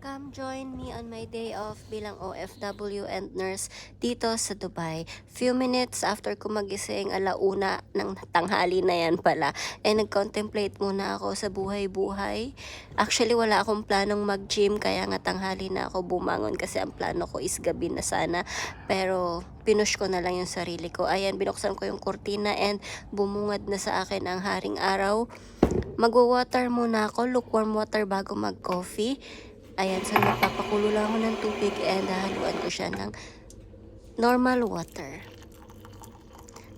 Come join me on my day off bilang OFW and nurse dito sa Dubai. Few minutes after ko magising, 1:00 ng tanghali na yan pala, nag-contemplate muna ako sa buhay-buhay. Actually, wala akong planong mag-gym, kaya nga tanghali na ako bumangon kasi ang plano ko is gabi na sana. Pero pinush ko na lang yung sarili ko. Ayan, binuksan ko yung kurtina and bumungad na sa akin ang haring araw. Magwa-water muna ako, lukewarm water bago mag-coffee. Ayan, so magpapakulo lang ako ng tubig and haluan ko siya ng normal water.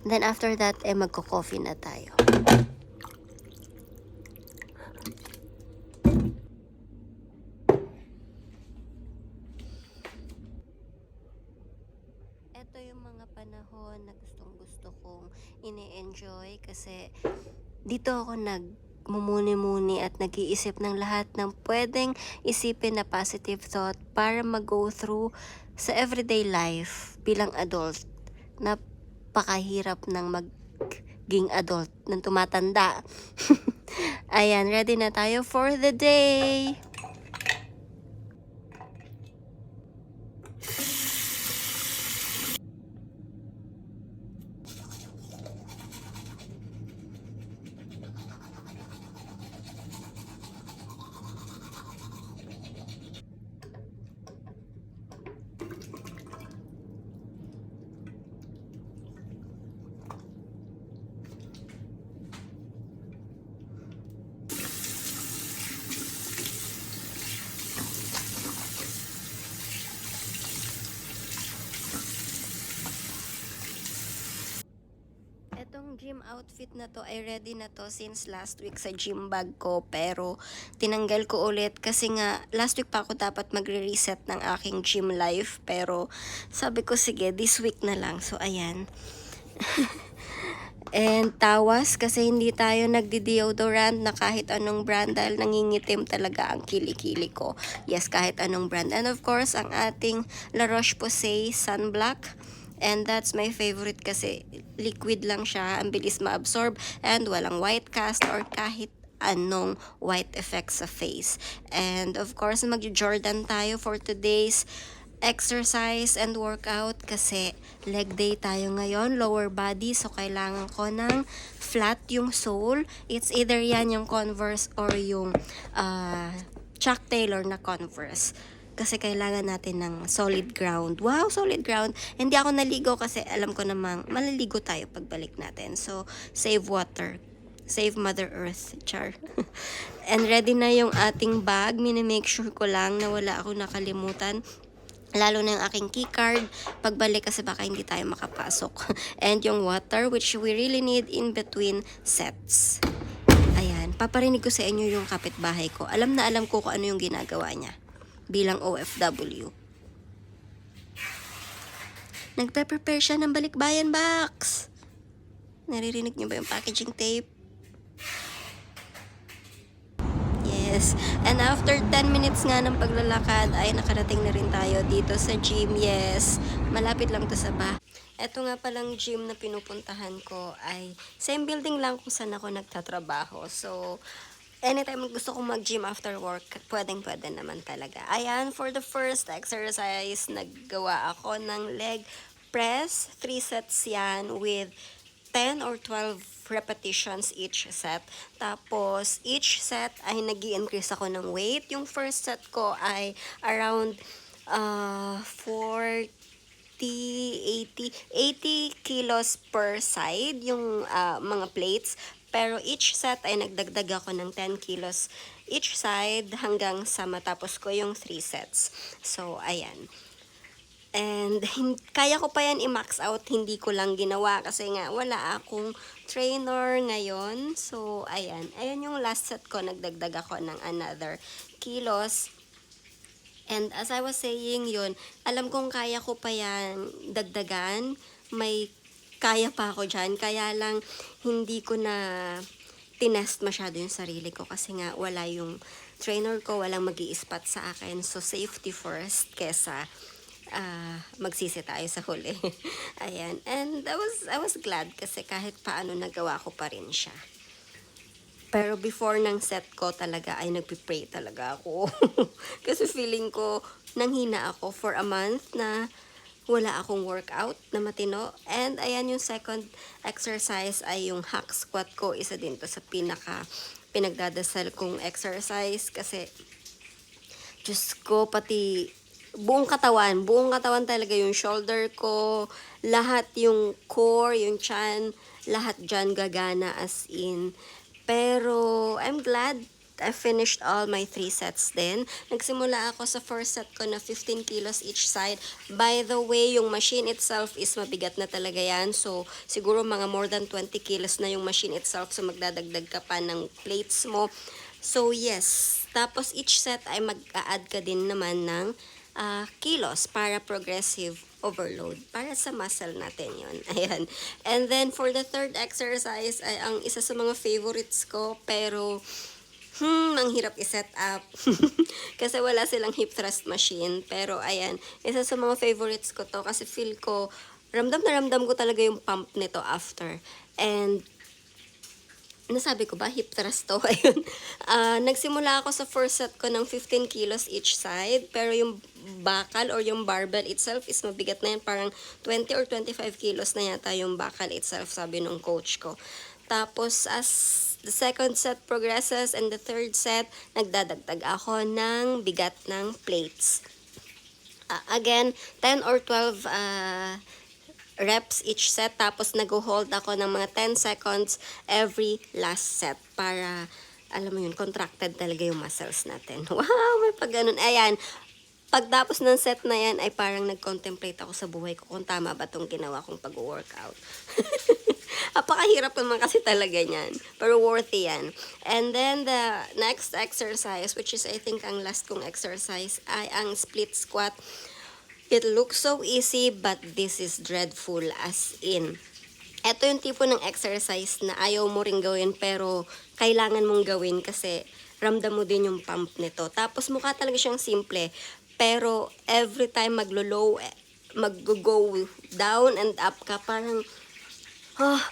Then after that, magko-coffee na tayo. Ito yung mga panahon na gustong-gusto kong ini-enjoy kasi dito ako mumuni-muni at nag-iisip ng lahat ng pwedeng isipin na positive thought para mag-go through sa everyday life bilang adult. Napakahirap ng maging adult ng tumatanda. Ayan, ready na tayo for the day! Itong gym outfit na to ay ready na to since last week sa gym bag ko, pero tinanggal ko ulit kasi nga last week pa ako dapat magre-reset ng aking gym life, pero sabi ko sige this week na lang, so ayan. And tawas kasi hindi tayo nagdi-deodorant na kahit anong brand dahil nangingitim talaga ang kilikili ko. Yes, kahit anong brand. And of course, ang ating La Roche-Posay sunblock. And that's my favorite kasi liquid lang siya, ang bilis ma-absorb and walang white cast or kahit anong white effects sa face. And of course, mag-Jordan tayo for today's exercise and workout kasi leg day tayo ngayon, lower body, so kailangan ko ng flat yung sole. It's either yan yung Converse or yung Chuck Taylor na Converse. Kasi kailangan natin ng solid ground. Wow, solid ground. Hindi ako naligo kasi alam ko namang maliligo tayo pagbalik natin. So, save water. Save Mother Earth, char. And ready na yung ating bag. Minimake sure ko lang na wala akong nakalimutan. Lalo na yung aking keycard. Pagbalik kasi baka hindi tayo makapasok. And yung water, which we really need in between sets. Ayan, paparinig ko sa inyo yung kapitbahay ko. Alam na alam ko kung ano yung ginagawa niya bilang OFW. Nagpe-prepare siya ng balikbayan box. Naririnig niyo ba yung packaging tape? Yes. And after 10 minutes nga ng paglalakad ay nakarating na rin tayo dito sa gym. Yes. Malapit lang to sa bahay. Ito nga palang gym na pinupuntahan ko ay same building lang kung saan ako nagtatrabaho. So, anytime gusto kong mag-gym after work, pwedeng-pwede naman talaga. Ayan, for the first exercise, naggawa ako ng leg press. 3 sets yan with 10 or 12 repetitions each set. Tapos, each set ay nag-i-increase ako ng weight. Yung first set ko ay around 80 kilos per side, yung mga plates. Pero each set ay nagdagdag ako ng 10 kilos each side hanggang sa matapos ko yung 3 sets. So, ayan. And kaya ko pa yan i-max out, hindi ko lang ginawa kasi nga wala akong trainer ngayon. So, ayan. Ayan yung last set ko, nagdagdag ako ng another kilos. And as I was saying yun, alam kong kaya ko pa yan dagdagan. May kaya pa ako dyan. Kaya lang hindi ko na tinest masyado yung sarili ko kasi nga wala yung trainer ko, walang mag-i-spot sa akin. So, safety first kesa magsisi tayo sa huli. Ayan. And I was glad kasi kahit paano nagawa ko pa rin siya. Pero before ng set ko talaga ay nagpipray talaga ako. Kasi feeling ko nanghina ako for a month na wala akong workout na matino. And ayan yung second exercise ay yung hack squat ko. Isa din to sa pinagdadasal kong exercise kasi Diyos ko, pati buong katawan talaga yung shoulder ko, lahat yung core, yung chan, lahat dyan gagana as in. Pero I'm glad I finished all my 3 sets din. Nagsimula ako sa first set ko na 15 kilos each side. By the way, yung machine itself is mabigat na talaga yan. So, siguro mga more than 20 kilos na yung machine itself. So, magdadagdag ka pa ng plates mo. So, yes. Tapos, each set ay mag-a-add ka din naman ng kilos para progressive overload. Para sa muscle natin yon. Ayan. And then, for the third exercise, ay ang isa sa mga favorites ko. Pero, ang hirap i-set up. Kasi wala silang hip thrust machine. Pero, ayan. Isa sa mga favorites ko to. Kasi feel ko, ramdam na ramdam ko talaga yung pump nito after. And, nasabi ko ba, hip thrust to? Ayun. Nagsimula ako sa first set ko ng 15 kilos each side. Pero yung bakal or yung barbell itself is mabigat na yan. Parang 20 or 25 kilos na yata yung bakal itself, sabi nung coach ko. Tapos, as the second set progresses and the third set, nagdadagdag ako ng bigat ng plates. Again, 10 or 12 reps each set. Tapos nag-hold ako ng mga 10 seconds every last set para, alam mo yun, contracted talaga yung muscles natin. Wow, may pag ganun. Ayan, pagtapos ng set na yan ay parang nag-contemplate ako sa buhay ko kung tama ba itong ginawa kong pag-workout. Apakahirap naman kasi talaga niyan. Pero worthy yan. And then the next exercise, which is I think ang last kong exercise, ay ang split squat. It looks so easy but this is dreadful as in. Ito yung tipo ng exercise na ayaw mo ring gawin pero kailangan mong gawin kasi ramdam mo din yung pump nito. Tapos mukha talaga siyang simple. Pero every time mag-go down and up ka, parang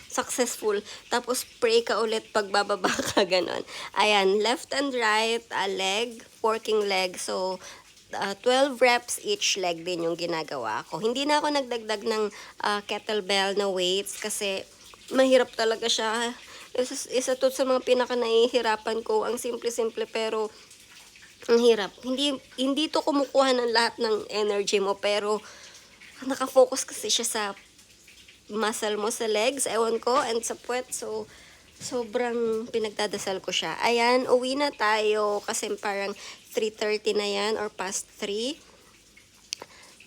successful. Tapos pray ka ulit pag bababa ka, ganon. Ayan, left and right, leg, working leg. So, 12 reps each leg din yung ginagawa ko. Hindi na ako nagdagdag ng kettlebell na weights kasi mahirap talaga siya. Isa to sa mga pinaka nahihirapan ko. Ang simple-simple pero ang hirap. Hindi to kumukuha ng lahat ng energy mo pero nakafocus kasi siya sa muscle mo sa legs, ewan ko, and sa puwet. So, sobrang pinagdadasal ko siya. Ayan, uwi na tayo kasi parang 3:30 na yan or past 3.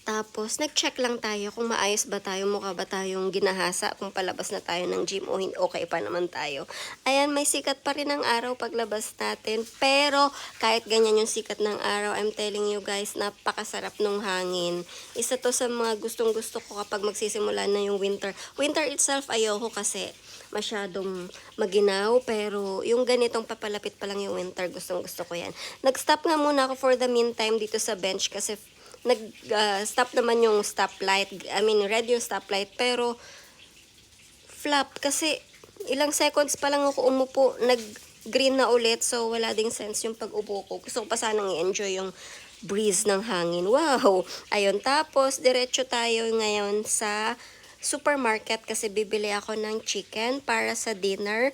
Tapos, nag-check lang tayo kung maayos ba tayo, mukha ba tayong ginahasa, kung palabas na tayo ng gym o okay pa naman tayo. Ayan, may sikat pa rin ang araw paglabas natin. Pero, kahit ganyan yung sikat ng araw, I'm telling you guys, napakasarap nung hangin. Isa to sa mga gustong-gusto ko kapag magsisimula na yung winter. Winter itself, ayoko kasi masyadong maginaw, pero yung ganitong papalapit pa lang yung winter, gustong-gusto ko yan. Nag-stop nga muna ako for the meantime dito sa bench kasi nag-stop naman yung stoplight. Red yung stoplight, pero flap kasi ilang seconds pa lang ako umupo, nag-green na ulit, so wala ding sense yung pag-upo ko. Gusto ko pa sanang i-enjoy yung breeze ng hangin. Wow! Ayun, tapos diretso tayo ngayon sa supermarket kasi bibili ako ng chicken para sa dinner.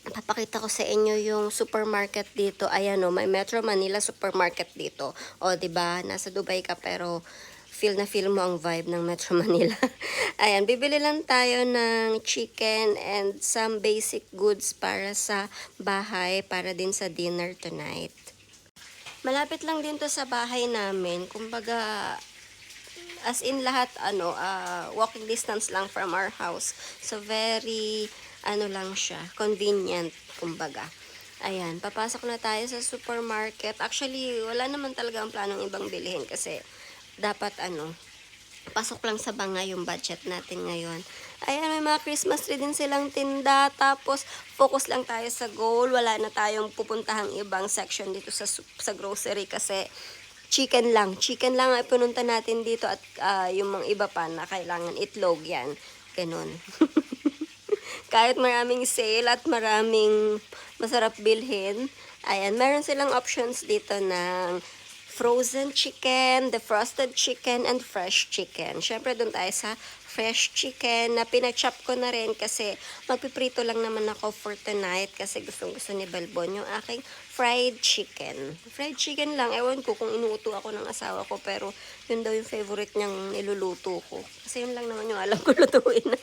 Papakita ko sa inyo yung supermarket dito. Ayan o, may Metro Manila supermarket dito. O, diba? Nasa Dubai ka pero feel na feel mo ang vibe ng Metro Manila. Ayan, bibili lang tayo ng chicken and some basic goods para sa bahay, para din sa dinner tonight. Malapit lang din to sa bahay namin. Kumbaga, as in lahat, walking distance lang from our house. So, very lang siya, convenient, kumbaga. Ayan, papasok na tayo sa supermarket. Actually, wala naman talaga ang planong ibang bilhin kasi dapat pasok lang sa banga yung budget natin ngayon. Ayan, may mga Christmas tree din silang tinda. Tapos, focus lang tayo sa goal. Wala na tayong pupuntahang ibang section dito sa grocery kasi chicken lang. Chicken lang ay pinunta natin dito at yung mga iba pa na kailangan itlog yan. Ganun. Kahit maraming sale at maraming masarap bilhin. Ayan, meron silang options dito ng frozen chicken, defrosted chicken, and fresh chicken. Syempre, doon tayo sa fresh chicken na pinachop ko na rin kasi magpiprito lang naman ako for tonight kasi gustong-gusto ni Balbon yung aking fried chicken. Fried chicken lang, ewan ko kung inuuto ako ng asawa ko pero yun daw yung favorite niyang niluluto ko. Kasi yun lang naman yung alam ko lutuin.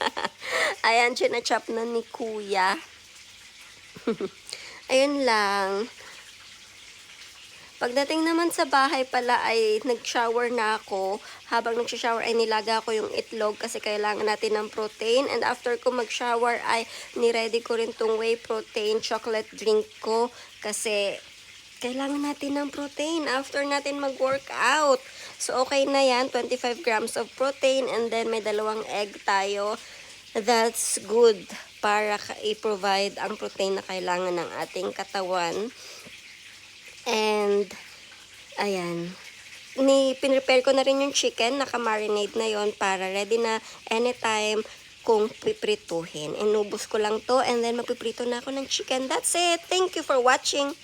Ayan, chinachop na ni Kuya. Ayun lang. Pagdating naman sa bahay pala ay nag-shower na ako. Habang nag-shower ay nilaga ko yung itlog kasi kailangan natin ng protein. And after ko mag-shower ay niready ko rin tong whey protein chocolate drink ko kasi kailangan natin ng protein after natin mag-workout. So okay na yan, 25 grams of protein and then may 2 egg tayo. That's good para i-provide ang protein na kailangan ng ating katawan. And, ayan. Pinrepare ko na rin yung chicken. Naka-marinate na yon para ready na anytime kung piprituhin. Inubos ko lang to and then magpiprito na ako ng chicken. That's it. Thank you for watching.